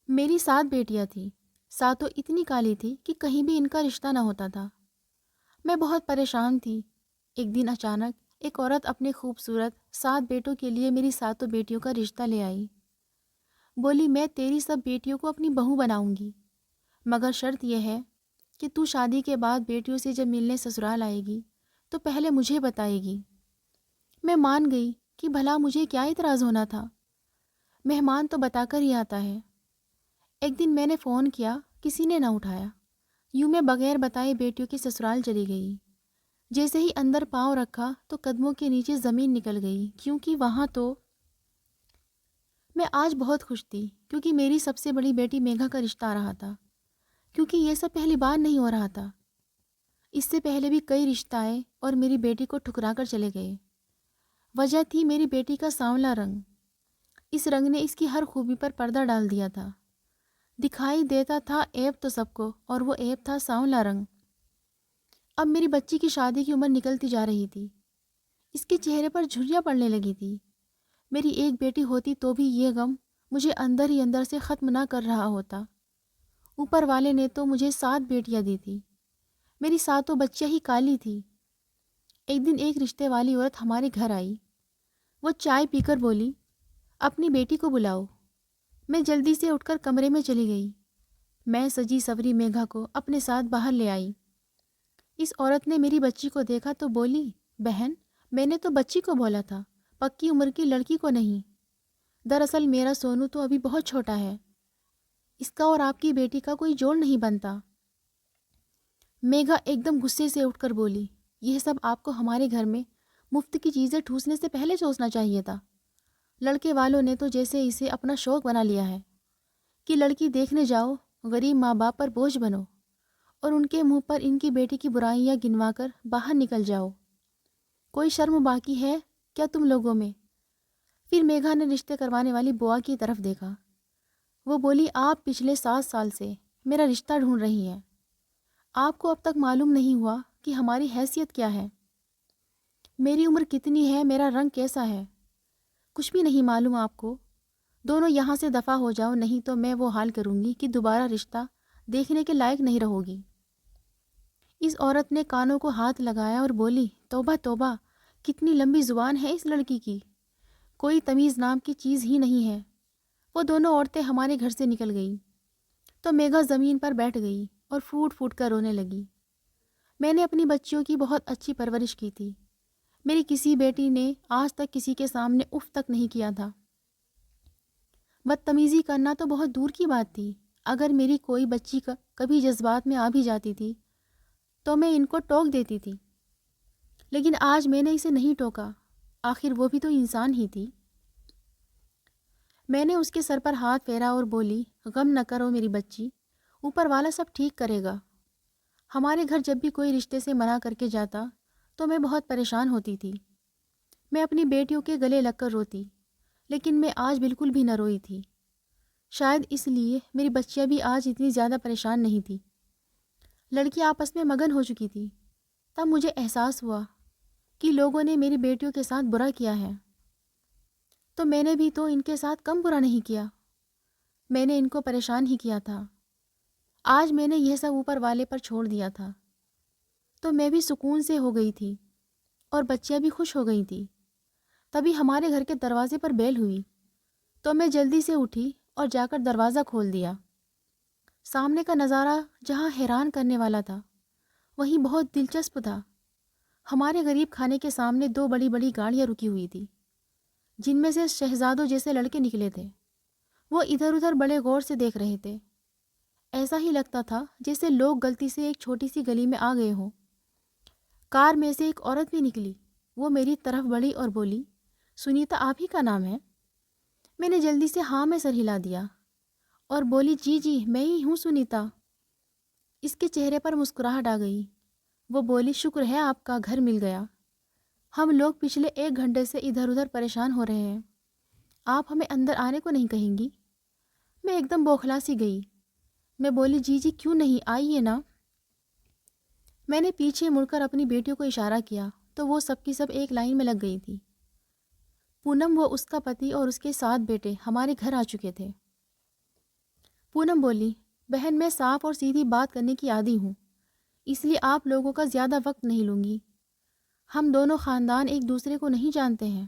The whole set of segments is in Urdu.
میری 7 بیٹیاں تھیں، ساتوں اتنی کالی تھی کہ کہیں بھی ان کا رشتہ نہ ہوتا تھا۔ میں بہت پریشان تھی۔ ایک دن اچانک ایک عورت اپنے خوبصورت 7 بیٹوں کے لیے میری ساتوں بیٹیوں کا رشتہ لے آئی۔ بولی میں تیری سب بیٹیوں کو اپنی بہو بناؤں گی، مگر شرط یہ ہے کہ تو شادی کے بعد بیٹیوں سے جب ملنے سسرال آئے گی تو پہلے مجھے بتائے گی۔ میں مان گئی کہ بھلا مجھے کیا اعتراض ہونا تھا، مہمان تو بتا کر ہی آتا ہے۔ ایک دن میں نے فون کیا، کسی نے نہ اٹھایا۔ یوں میں بغیر بتائے بیٹیوں کے سسرال چلی گئی۔ جیسے ہی اندر پاؤں رکھا تو قدموں کے نیچے زمین نکل گئی، کیونکہ وہاں تو میں آج بہت خوش تھی، کیونکہ میری سب سے بڑی بیٹی میگھا کا رشتہ آ رہا تھا۔ کیونکہ یہ سب پہلی بار نہیں ہو رہا تھا، اس سے پہلے بھی کئی رشتہ آئے اور میری بیٹی کو ٹھکرا کر چلے گئے۔ وجہ تھی میری بیٹی کا سانولا رنگ۔ اس رنگ نے اس کی ہر خوبی پر پردہ ڈال دیا تھا۔ دکھائی دیتا تھا عیب تو سب کو، اور وہ عیب تھا سانولا رنگ۔ اب میری بچی کی شادی کی عمر نکلتی جا رہی تھی۔ اس کے چہرے پر جھریاں پڑنے لگی تھی۔ میری ایک بیٹی ہوتی تو بھی یہ غم مجھے اندر ہی اندر سے ختم نہ کر رہا ہوتا۔ اوپر والے نے تو مجھے 7 بیٹیاں دی تھی، میری ساتوں بچیاں ہی کالی تھی۔ ایک دن ایک رشتے والی عورت ہمارے گھر آئی۔ وہ چائے پی کر بولی، اپنی بیٹی کو بلاؤ۔ میں جلدی سے اٹھ کر کمرے میں چلی گئی۔ میں سجی سوری میگھا کو اپنے ساتھ باہر لے آئی۔ اس عورت نے میری بچی کو دیکھا تو بولی، بہن میں نے تو بچی کو بولا تھا، پکی عمر کی لڑکی کو نہیں۔ دراصل میرا سونو تو ابھی بہت چھوٹا ہے، اس کا اور آپ کی بیٹی کا کوئی جوڑ نہیں بنتا۔ میگھا ایک دم غصے سے اٹھ کر بولی، یہ سب آپ کو ہمارے گھر میں مفت کی چیزیں ٹھوسنے سے پہلے سوچنا چاہیے تھا۔ لڑکے والوں نے تو جیسے اسے اپنا شوق بنا لیا ہے کہ لڑکی دیکھنے جاؤ، غریب ماں باپ پر بوجھ بنو اور ان کے منہ پر ان کی بیٹی کی برائیاں گنوا کر باہر نکل جاؤ۔ کوئی شرم باقی ہے کیا تم لوگوں میں؟ پھر میگھا نے رشتے کروانے والی بوا کی طرف دیکھا۔ وہ بولی، آپ پچھلے 7 سال سے میرا رشتہ ڈھونڈ رہی ہیں، آپ کو اب تک معلوم نہیں ہوا کہ ہماری حیثیت کیا ہے، میری عمر کتنی ہے، میرا رنگ کیسا ہے، کچھ بھی نہیں معلوم آپ کو۔ دونوں یہاں سے دفع ہو جاؤ، نہیں تو میں وہ حال کروں گی کہ دوبارہ رشتہ دیکھنے کے لائق نہیں رہو گی۔ اس عورت نے کانوں کو ہاتھ لگایا اور بولی، توبہ توبہ، کتنی لمبی زبان ہے اس لڑکی کی، کوئی تمیز نام کی چیز ہی نہیں ہے۔ وہ دونوں عورتیں ہمارے گھر سے نکل گئیں تو میگھا زمین پر بیٹھ گئی اور پھوٹ پھوٹ کر رونے لگی۔ میں نے اپنی بچیوں کی بہت اچھی پرورش کی تھی، میری کسی بیٹی نے آج تک کسی کے سامنے اف تک نہیں کیا تھا۔ بدتمیزی کرنا تو بہت دور کی بات تھی، اگر میری کوئی بچی کبھی جذبات میں آ بھی جاتی تھی تو میں ان کو ٹوک دیتی تھی، لیکن آج میں نے اسے نہیں ٹوکا، آخر وہ بھی تو انسان ہی تھی۔ میں نے اس کے سر پر ہاتھ پھیرا اور بولی، غم نہ کرو میری بچی، اوپر والا سب ٹھیک کرے گا۔ ہمارے گھر جب بھی کوئی رشتے سے منع کر کے جاتا تو میں بہت پریشان ہوتی تھی، میں اپنی بیٹیوں کے گلے لگ کر روتی، لیکن میں آج بالکل بھی نہ روئی تھی۔ شاید اس لیے میری بچیاں بھی آج اتنی زیادہ پریشان نہیں تھی۔ لڑکی آپس میں مگن ہو چکی تھی۔ تب مجھے احساس ہوا کہ لوگوں نے میری بیٹیوں کے ساتھ برا کیا ہے، تو میں نے بھی تو ان کے ساتھ کم برا نہیں کیا، میں نے ان کو پریشان ہی کیا تھا۔ آج میں نے یہ سب اوپر والے پر چھوڑ دیا تھا تو میں بھی سکون سے ہو گئی تھی اور بچیاں بھی خوش ہو گئی تھی۔ تبھی ہمارے گھر کے دروازے پر بیل ہوئی تو میں جلدی سے اٹھی اور جا کر دروازہ کھول دیا۔ سامنے کا نظارہ جہاں حیران کرنے والا تھا وہیں بہت دلچسپ تھا۔ ہمارے غریب کھانے کے سامنے 2 بڑی بڑی گاڑیاں رکی ہوئی تھی، جن میں سے شہزادوں جیسے لڑکے نکلے تھے۔ وہ ادھر ادھر بڑے غور سے دیکھ رہے تھے، ایسا ہی لگتا تھا جیسے لوگ غلطی سے ایک چھوٹی سی گلی میں آ گئے ہوں۔ کار میں سے ایک عورت بھی نکلی، وہ میری طرف بڑھی اور بولی، سنیتا آپ ہی کا نام ہے؟ میں نے جلدی سے ہاں میں سر ہلا دیا اور بولی، جی جی میں ہی ہوں سنیتا۔ اس کے چہرے پر مسکراہٹ آ گئی۔ وہ بولی، شکر ہے آپ کا گھر مل گیا، ہم لوگ پچھلے 1 گھنٹے سے ادھر ادھر پریشان ہو رہے ہیں، آپ ہمیں اندر آنے کو نہیں کہیں گی؟ میں ایک دم بوکھلا سی گئی۔ میں بولی، جی جی کیوں نہیں، آئیے نا۔ میں نے پیچھے مڑ کر اپنی بیٹیوں کو اشارہ کیا تو وہ سب کی سب ایک لائن میں لگ گئی تھی۔ پونم، وہ اس کا پتی اور اس کے 7 بیٹے ہمارے گھر آ چکے تھے۔ پونم بولی، بہن میں صاف اور سیدھی بات کرنے کی عادی ہوں، اس لیے آپ لوگوں کا زیادہ وقت نہیں لوں گی۔ ہم دونوں خاندان ایک دوسرے کو نہیں جانتے ہیں،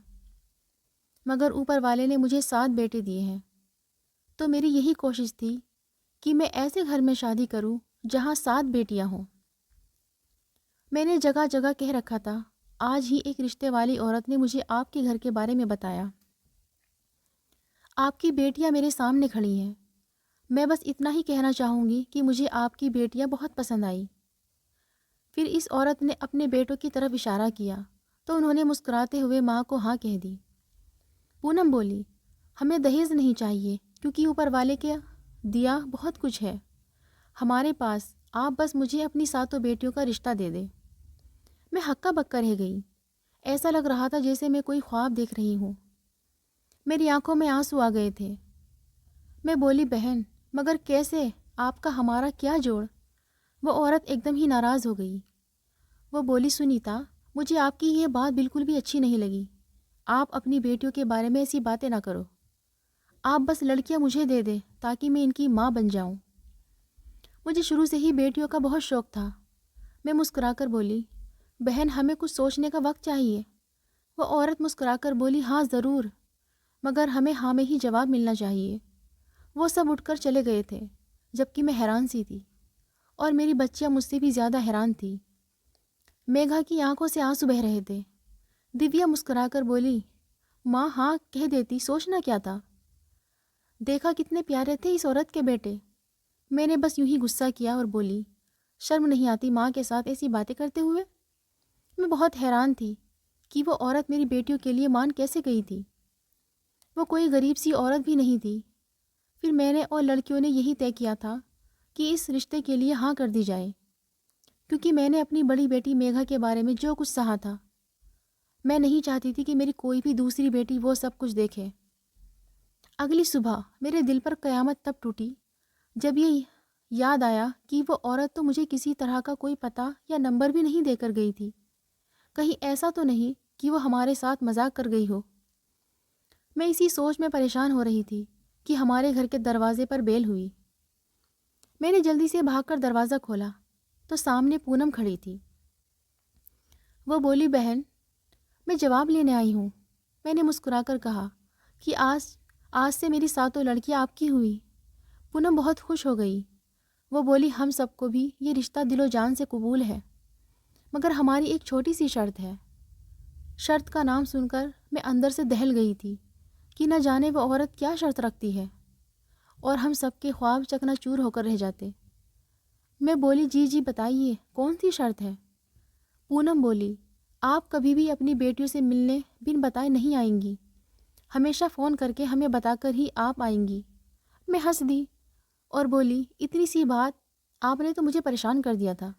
مگر اوپر والے نے مجھے 7 بیٹے دیے ہیں، تو میری یہی کوشش تھی کہ میں ایسے گھر میں شادی کروں جہاں 7 بیٹیاں ہوں۔ میں نے جگہ جگہ کہہ رکھا تھا، آج ہی ایک رشتے والی عورت نے مجھے آپ کے گھر کے بارے میں بتایا۔ آپ کی بیٹیاں میرے سامنے کھڑی ہیں، میں بس اتنا ہی کہنا چاہوں گی کہ مجھے آپ کی بیٹیاں بہت پسند آئی۔ پھر اس عورت نے اپنے بیٹوں کی طرف اشارہ کیا تو انہوں نے مسکراتے ہوئے ماں کو ہاں کہہ دی۔ پونم بولی، ہمیں دہیز نہیں چاہیے کیونکہ اوپر والے کے دیا بہت کچھ ہے ہمارے پاس، آپ بس مجھے اپنی 7 بیٹیوں کا رشتہ دے دیں۔ میں ہکا بکا رہ گئی، ایسا لگ رہا تھا جیسے میں کوئی خواب دیکھ رہی ہوں۔ میری آنکھوں میں آنسو آ گئے تھے۔ میں بولی، بہن مگر کیسے، آپ کا ہمارا کیا جوڑ؟ وہ عورت ایک دم ہی ناراض ہو گئی۔ وہ بولی، سنیتا، مجھے آپ کی یہ بات بالکل بھی اچھی نہیں لگی۔ آپ اپنی بیٹیوں کے بارے میں ایسی باتیں نہ کرو۔ آپ بس لڑکیاں مجھے دے دیں تاکہ میں ان کی ماں بن جاؤں۔ مجھے شروع سے ہی بیٹیوں کا بہت شوق تھا۔ میں مسکرا کر بولی، بہن ہمیں کچھ سوچنے کا وقت چاہیے۔ وہ عورت مسکرا کر بولی، ہاں ضرور، مگر ہمیں ہاں میں ہی جواب ملنا چاہیے۔ وہ سب اٹھ کر چلے گئے تھے جبکہ میں حیران سی تھی، اور میری بچیاں مجھ سے بھی زیادہ حیران تھی۔ میگھا کی آنکھوں سے آنسو بہہ رہے تھے۔ دیویا مسکرا کر بولی، ماں ہاں کہہ دیتی، سوچنا کیا تھا؟ دیکھا کتنے پیارے تھے اس عورت کے بیٹے۔ میں نے بس یوں ہی غصہ کیا اور بولی، شرم نہیں آتی ماں کے ساتھ ایسی باتیں کرتے ہوئے؟ میں بہت حیران تھی کہ وہ عورت میری بیٹیوں کے لیے مان کیسے گئی تھی۔ وہ کوئی غریب سی عورت بھی نہیں تھی۔ پھر میں نے اور لڑکیوں نے یہی طے کیا تھا کہ اس رشتے کے لیے ہاں کر دی جائے، کیونکہ میں نے اپنی بڑی بیٹی میگھا کے بارے میں جو کچھ سہا تھا، میں نہیں چاہتی تھی کہ میری کوئی بھی دوسری بیٹی وہ سب کچھ دیکھے۔ اگلی صبح میرے دل پر قیامت تب ٹوٹی جب یہ یاد آیا کہ وہ عورت تو مجھے کسی طرح کا کوئی پتہ یا نمبر بھی نہیں دے کر گئی تھی۔ کہیں ایسا تو نہیں کہ وہ ہمارے ساتھ مذاق کر گئی ہو۔ میں اسی سوچ میں پریشان ہو رہی تھی کہ ہمارے گھر کے دروازے پر بیل ہوئی۔ میں نے جلدی سے بھاگ کر دروازہ کھولا تو سامنے پونم کھڑی تھی۔ وہ بولی، بہن میں جواب لینے آئی ہوں۔ میں نے مسکرا کر کہا کہ آج سے میری 7 لڑکیاں آپ کی ہوئی۔ پونم بہت خوش ہو گئی۔ وہ بولی، ہم سب کو بھی یہ رشتہ دل و جان سے قبول ہے، مگر ہماری ایک چھوٹی سی شرط ہے۔ شرط کا نام سن کر میں اندر سے دہل گئی تھی کہ نہ جانے وہ عورت کیا شرط رکھتی ہے، اور ہم سب کے خواب چکنا چور ہو کر رہ جاتے۔ میں بولی، جی بتائیے، کون سی شرط ہے؟ پونم بولی، آپ کبھی بھی اپنی بیٹیوں سے ملنے بن بتائے نہیں آئیں گی، ہمیشہ فون کر کے ہمیں بتا کر ہی آپ آئیں گی۔ میں ہنس دی اور بولی، اتنی سی بات آپ نے تو مجھے پریشان کر دیا تھا۔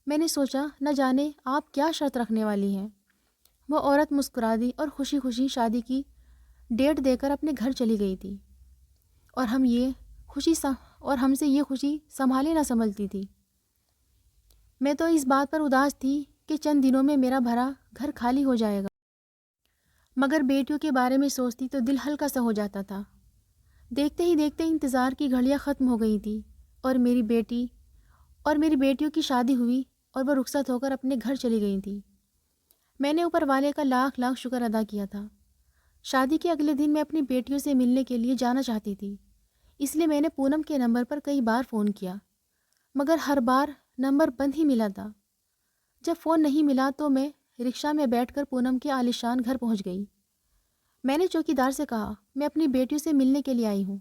میں نے سوچا نہ جانے آپ کیا شرط رکھنے والی ہیں۔ وہ عورت مسکرا دی اور خوشی خوشی شادی کی ڈیٹ دے کر اپنے گھر چلی گئی تھی، اور ہم سے یہ خوشی سنبھالے نہ سنبھلتی تھی۔ میں تو اس بات پر اداس تھی کہ چند دنوں میں میرا بھرا گھر خالی ہو جائے گا، مگر بیٹیوں کے بارے میں سوچتی تو دل ہلکا سا ہو جاتا تھا۔ دیکھتے ہی دیکھتے انتظار کی گھڑیاں ختم ہو گئی تھی، اور میری بیٹیوں کی شادی ہوئی اور وہ رخصت ہو کر اپنے گھر چلی گئی تھی۔ میں نے اوپر والے کا لاکھ لاکھ شکر ادا کیا تھا۔ شادی کے اگلے دن میں اپنی بیٹیوں سے ملنے کے لیے جانا چاہتی تھی، اس لیے میں نے پونم کے نمبر پر کئی بار فون کیا، مگر ہر بار نمبر بند ہی ملا تھا۔ جب فون نہیں ملا تو میں رکشہ میں بیٹھ کر پونم کے عالیشان گھر پہنچ گئی۔ میں نے چوکیدار سے کہا، میں اپنی بیٹیوں سے ملنے کے لیے آئی ہوں۔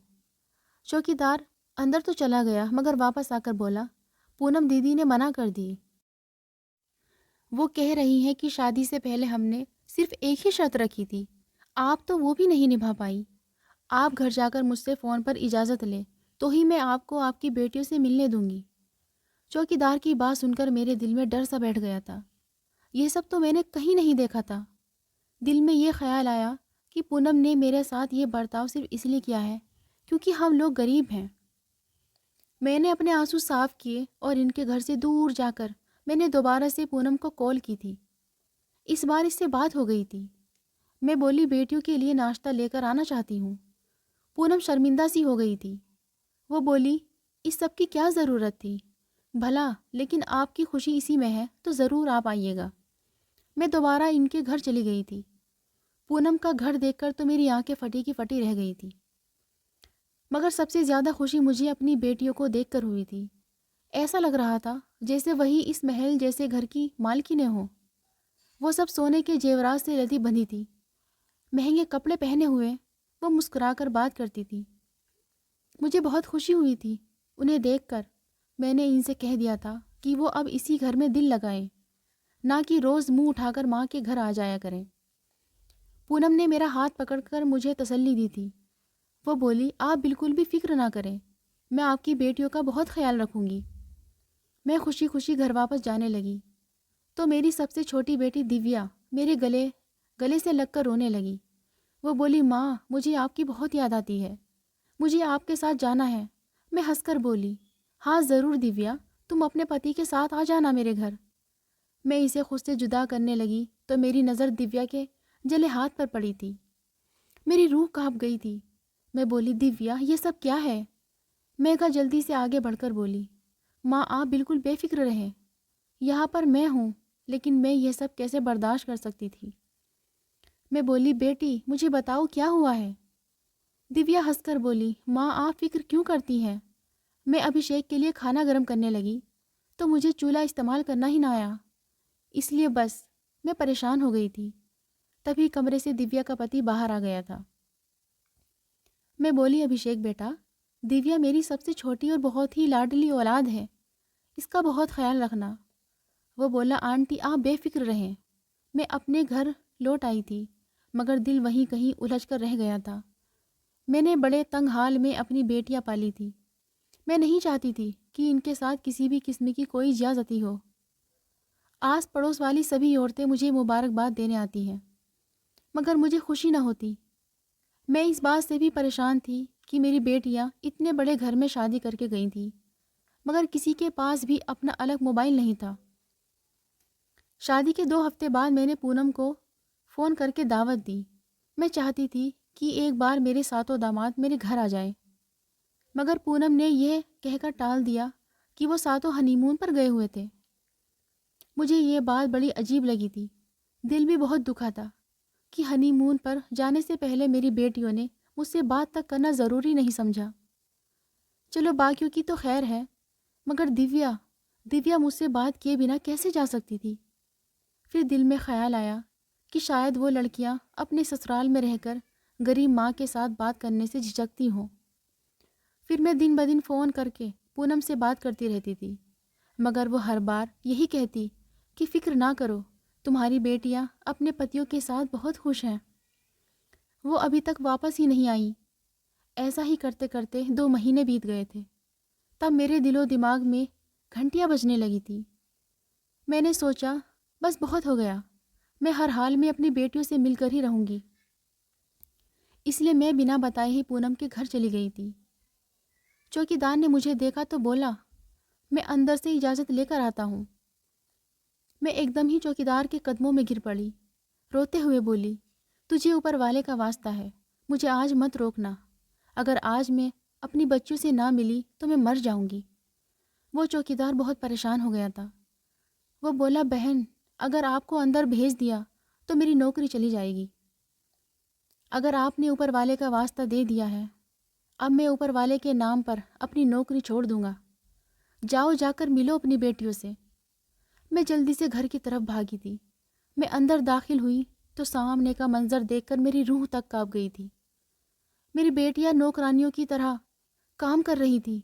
چوکیدار اندر تو چلا گیا مگر واپس آ کر بولا، پونم دیدی نے منع کر دی۔ وہ کہہ رہی ہیں کہ شادی سے پہلے ہم نے صرف ایک ہی شرط رکھی تھی، آپ تو وہ بھی نہیں نبھا پائی۔ آپ گھر جا کر مجھ سے فون پر اجازت لیں تو ہی میں آپ کو آپ کی بیٹیوں سے ملنے دوں گی۔ چوکیدار کی بات سن کر میرے دل میں ڈر سا بیٹھ گیا تھا۔ یہ سب تو میں نے کہیں نہیں دیکھا تھا۔ دل میں یہ خیال آیا کہ پونم نے میرے ساتھ یہ برتاؤ صرف اس لیے کیا ہے کیونکہ ہم لوگ غریب ہیں۔ میں نے اپنے آنسو صاف کیے اور ان کے گھر سے دور جا کر میں نے دوبارہ سے پونم کو کال کی تھی۔ اس بار اس سے بات ہو گئی تھی۔ میں بولی، بیٹیوں کے لیے ناشتہ لے کر آنا چاہتی ہوں۔ پونم شرمندہ سی ہو گئی تھی۔ وہ بولی، اس سب کی کیا ضرورت تھی؟ بھلا لیکن آپ کی خوشی اسی میں ہے تو ضرور آپ آئیے گا۔ میں دوبارہ ان کے گھر چلی گئی تھی۔ پونم کا گھر دیکھ کر تو میری آنکھیں پھٹی کی پھٹی رہ گئی تھی، مگر سب سے زیادہ خوشی مجھے اپنی بیٹیوں کو دیکھ کر ہوئی تھی۔ ایسا لگ رہا تھا جیسے وہی اس محل جیسے گھر کی مالکینیں ہوں۔ وہ سب سونے کے زیورات سے لدی بندھی تھی، مہنگے کپڑے پہنے ہوئے وہ مسکرا کر بات کرتی تھی۔ مجھے بہت خوشی ہوئی تھی انہیں دیکھ کر۔ میں نے ان سے کہہ دیا تھا کہ وہ اب اسی گھر میں دل لگائیں، نہ کہ روز منہ اٹھا کر ماں کے گھر آ جایا کریں۔ پونم نے میرا ہاتھ پکڑ کر مجھے تسلی دی تھی۔ وہ بولی، آپ بالکل بھی فکر نہ کریں، میں آپ کی بیٹیوں کا بہت خیال رکھوں گی۔ میں خوشی خوشی گھر واپس جانے لگی تو میری سب سے چھوٹی بیٹی دیویا میرے گلے سے لگ کر رونے لگی۔ وہ بولی، ماں مجھے آپ کی بہت یاد آتی ہے، مجھے آپ کے ساتھ جانا ہے۔ میں ہنس کر بولی، ہاں ضرور دیویا، تم اپنے پتی کے ساتھ آ جانا میرے گھر۔ میں اسے خود سے جدا کرنے لگی تو میری نظر دیویا کے جلے ہاتھ پر پڑی تھی۔ میری روح کانپ گئی تھی۔ میں بولی، دیویا یہ سب کیا ہے؟ میگھا جلدی سے آگے بڑھ کر بولی، ماں آپ بالکل بے فکر رہیں، یہاں پر میں ہوں، لیکن میں یہ سب کیسے برداشت کر سکتی تھی؟ میں بولی، بیٹی مجھے بتاؤ کیا ہوا ہے؟ دیویا ہنس کر بولی، ماں آپ فکر کیوں کرتی ہیں؟ میں ابھیشیک کے لیے کھانا گرم کرنے لگی تو مجھے چولہا استعمال کرنا ہی نہ آیا، اس لیے بس میں پریشان ہو گئی تھی۔ تبھی کمرے سے دیویا کا پتی باہر آ گیا تھا۔ میں بولی، ابھیشیک بیٹا، دیویا میری سب سے چھوٹی اور بہت ہی لاڈلی اولاد ہے، اس کا بہت خیال رکھنا۔ وہ بولا، آنٹی آپ بے فکر رہیں، میں اپنے گھر لوٹ آئی تھی مگر دل وہیں کہیں الجھ کر رہ گیا تھا۔ میں نے بڑے تنگ حال میں اپنی بیٹیاں پالی تھی، میں نہیں چاہتی تھی کہ ان کے ساتھ کسی بھی قسم کی کوئی زیادتی ہو۔ آس پڑوس والی سبھی عورتیں مجھے مبارکباد دینے آتی ہیں مگر مجھے خوشی نہ ہوتی۔ میں اس بات سے بھی پریشان تھی کہ میری بیٹیاں اتنے بڑے گھر میں شادی کر کے گئی تھیں مگر کسی کے پاس بھی اپنا الگ موبائل نہیں تھا۔ شادی کے 2 ہفتے بعد میں نے پونم کو فون کر کے دعوت دی۔ میں چاہتی تھی کہ ایک بار میرے ساتوں داماد میرے گھر آ جائیں، مگر پونم نے یہ کہہ کر ٹال دیا کہ وہ ساتوں ہنی مون پر گئے ہوئے تھے۔ مجھے یہ بات بڑی عجیب لگی تھی، دل بھی بہت دکھا تھا کہ ہنی مون پر جانے سے پہلے میری بیٹیوں نے مجھ سے بات تک کرنا ضروری نہیں سمجھا۔ چلو باقیوں کی تو خیر ہے، مگر دیویا مجھ سے بات کیے بنا کیسے جا سکتی تھی؟ پھر دل میں خیال آیا کہ شاید وہ لڑکیاں اپنے سسرال میں رہ کر غریب ماں کے ساتھ بات کرنے سے جھجکتی ہوں۔ پھر میں دن بدن فون کر کے پونم سے بات کرتی رہتی تھی مگر وہ ہر بار یہی کہتی کہ فکر نہ کرو، تمہاری بیٹیاں اپنے پتیوں کے ساتھ بہت خوش ہیں، وہ ابھی تک واپس ہی نہیں آئیں۔ ایسا ہی کرتے کرتے 2 مہینے بیت گئے تھے۔ تب میرے دل و دماغ میں گھنٹیاں بجنے لگی تھی۔ میں نے سوچا بس بہت ہو گیا، میں ہر حال میں اپنی بیٹیوں سے مل کر ہی رہوں گی۔ اس لیے میں بنا بتائے ہی پونم کے گھر چلی گئی تھی۔ چوکیدار نے مجھے دیکھا تو بولا، میں اندر سے اجازت لے کر آتا ہوں۔ میں ایک دم ہی چوکیدار کے قدموں میں گر پڑی، روتے ہوئے بولی، تجھے اوپر والے کا واسطہ ہے، مجھے آج مت روکنا، اگر آج میں اپنی بچیوں سے نہ ملی تو میں مر جاؤں گی۔ وہ چوکیدار بہت پریشان ہو گیا تھا۔ وہ بولا، بہن اگر آپ کو اندر بھیج دیا تو میری نوکری چلی جائے گی۔ اگر آپ نے اوپر والے کا واسطہ دے دیا ہے، اب میں اوپر والے کے نام پر اپنی نوکری چھوڑ دوں گا، جاؤ جا کر ملو اپنی بیٹیوں سے۔ میں جلدی سے گھر کی طرف بھاگی تھی۔ میں اندر داخل ہوئی تو سامنے کا منظر دیکھ کر میری روح تک کانپ گئی تھی۔ میری بیٹیاں نوکرانیوں کی طرح کام کر رہی تھی،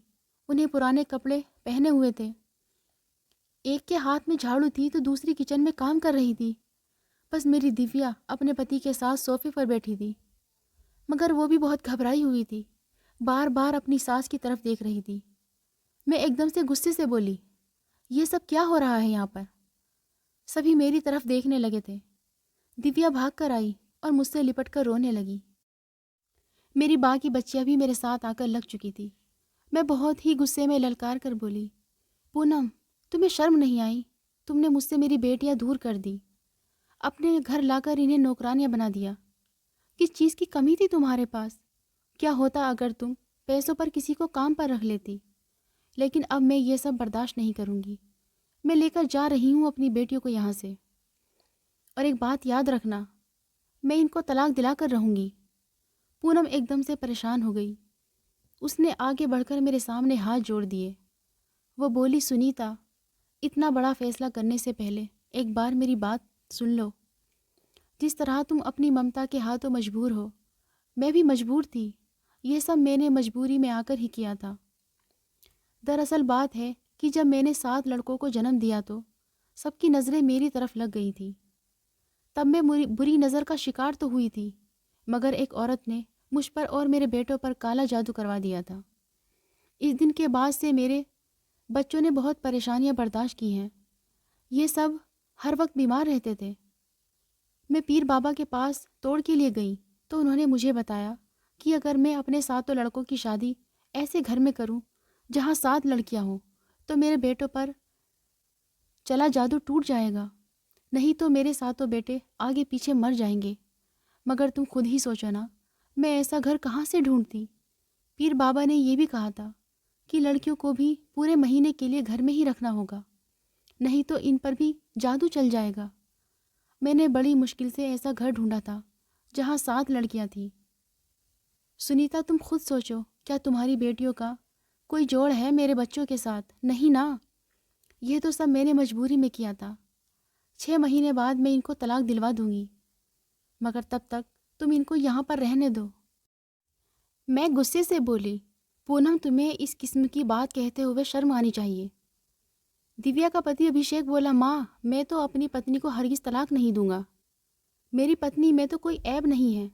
انہیں پرانے کپڑے پہنے ہوئے تھے، ایک کے ہاتھ میں جھاڑو تھی تو دوسری کچن میں کام کر رہی تھی۔ بس میری دیویا اپنے پتی کے ساتھ صوفے پر بیٹھی تھی مگر وہ بھی بہت گھبرائی ہوئی تھی، بار بار اپنی ساس کی طرف دیکھ رہی تھی۔ میں ایک دم سے غصے سے بولی، یہ سب کیا ہو رہا ہے یہاں پر؟ سبھی میری طرف دیکھنے لگے تھے۔ دیویا بھاگ کر آئی اور مجھ سے لپٹ کر رونے لگی۔ میری باں کی بچیاں بھی میرے ساتھ آ کر لگ چکی تھی۔ میں بہت ہی غصے میں للکار کر بولی، پونم تمہیں شرم نہیں آئی؟ تم نے مجھ سے میری بیٹیاں دور کر دی، اپنے گھر لا کر انہیں نوکرانیاں بنا دیا۔ کس چیز کی کمی تھی تمہارے پاس؟ کیا ہوتا اگر تم پیسوں پر کسی کو کام پر رکھ لیتی، لیکن اب میں یہ سب برداشت نہیں کروں گی۔ میں لے کر جا رہی ہوں اپنی بیٹیوں کو یہاں سے، اور ایک بات یاد رکھنا، میں ان کو طلاق دلا کر رہوں گی۔ پونم ایک دم سے پریشان ہو گئی۔ اس نے آگے بڑھ کر میرے سامنے ہاتھ جوڑ دیے۔ وہ بولی، سنیتا، اتنا بڑا فیصلہ کرنے سے پہلے ایک بار میری بات سن لو۔ جس طرح تم اپنی ممتا کے ہاتھوں مجبور ہو، میں بھی مجبور تھی۔ یہ سب میں نے مجبوری میں آ کر ہی کیا تھا۔ دراصل بات ہے کہ جب میں نے 7 لڑکوں کو جنم دیا تو سب کی نظریں میری طرف لگ گئی تھی۔ تب میں بری نظر کا شکار تو ہوئی تھی، مگر ایک عورت نے مجھ پر اور میرے بیٹوں پر کالا جادو کروا دیا تھا۔ اس دن کے بعد سے میرے بچوں نے بہت پریشانیاں برداشت کی ہیں۔ یہ سب ہر وقت بیمار رہتے تھے۔ میں پیر بابا کے پاس توڑ کے لیے گئی تو انہوں نے مجھے بتایا کہ اگر میں اپنے 7 لڑکوں کی شادی ایسے گھر میں کروں جہاں 7 لڑکیاں ہوں تو میرے بیٹوں پر چلا جادو ٹوٹ جائے گا، نہیں تو میرے 7 بیٹے آگے پیچھے مر جائیں گے۔ مگر تم خود ہی سوچو نا، میں ایسا گھر کہاں سے ڈھونڈتی؟ پیر بابا نے یہ بھی کہا تھا کہ لڑکیوں کو بھی پورے مہینے کے لیے گھر میں ہی رکھنا ہوگا، نہیں تو ان پر بھی جادو چل جائے گا۔ میں نے بڑی مشکل سے ایسا گھر ڈھونڈا تھا جہاں 7 لڑکیاں تھیں۔ سنیتا، تم خود سوچو، کیا تمہاری بیٹیوں کا کوئی جوڑ ہے میرے بچوں کے ساتھ؟ نہیں نا۔ یہ تو سب میں نے مجبوری میں کیا تھا۔ 6 مہینے بعد میں ان کو طلاق دلوا دوں گی، مگر تب تک تم ان کو یہاں پر رہنے دو۔ میں غصے سے بولی، پونم، تمہیں اس قسم کی بات کہتے ہوئے شرم آنی چاہیے۔ دیویا کا پتی ابھیشیک بولا، ماں، میں تو اپنی پتنی کو ہرگز طلاق نہیں دوں گا۔ میری پتنی میں تو کوئی عیب نہیں ہے۔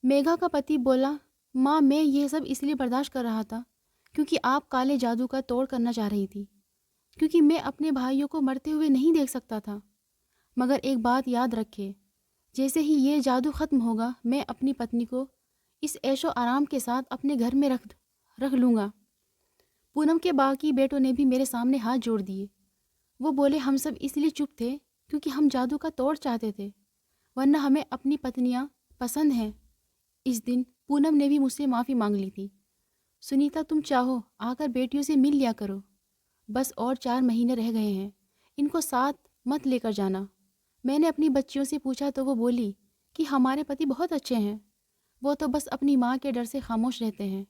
میگھا کا پتی بولا، ماں، میں یہ سب اس لیے برداشت کر رہا تھا کیونکہ آپ کالے جادو کا توڑ کرنا چاہ رہی تھی، کیونکہ میں اپنے بھائیوں کو مرتے ہوئے نہیں دیکھ سکتا تھا۔ مگر ایک بات یاد رکھے، جیسے ہی یہ جادو ختم ہوگا میں اپنی پتنی کو اس عیش و آرام کے ساتھ اپنے گھر میں رکھ لوں گا۔ پونم کے باقی بیٹوں نے بھی میرے سامنے ہاتھ جوڑ دیے۔ وہ بولے، ہم سب اس لیے چپ تھے کیونکہ ہم جادو کا توڑ چاہتے تھے، ورنہ ہمیں اپنی پتنیاں پسند ہیں۔ اس دن پونم نے بھی مجھ سے معافی مانگ لی تھی۔ سنیتا، تم چاہو آ کر بیٹیوں سے مل لیا کرو۔ بس اور 4 مہینے رہ گئے ہیں، ان کو ساتھ مت لے کر جانا۔ میں نے اپنی بچیوں سے پوچھا تو وہ بولی کہ ہمارے پتی بہت اچھے ہیں، وہ تو بس اپنی ماں کے ڈر سے خاموش رہتے ہیں۔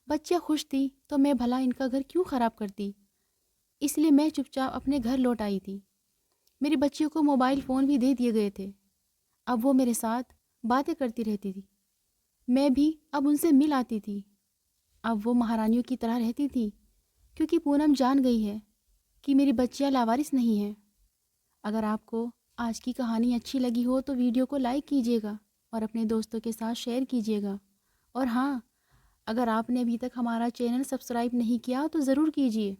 بچیاں خوش تھی تو میں بھلا ان کا گھر کیوں خراب کرتی؟ اس لیے میں چپ چاپ اپنے گھر لوٹ آئی تھی۔ میری بچیوں کو موبائل فون بھی دے دیے گئے تھے۔ اب وہ میرے ساتھ باتیں کرتی رہتی تھی، میں بھی اب ان سے مل آتی تھی۔ اب وہ مہارانیوں کی طرح رہتی تھی، کیونکہ پونم جان گئی ہے کہ میری بچیاں لاوارث نہیں ہیں۔ اگر آپ کو آج کی کہانی اچھی لگی ہو تو ویڈیو کو لائک کیجیے گا اور اپنے دوستوں کے ساتھ شیئر کیجیے گا۔ اور ہاں، اگر آپ نے ابھی تک ہمارا چینل سبسکرائب نہیں کیا تو ضرور کیجیے۔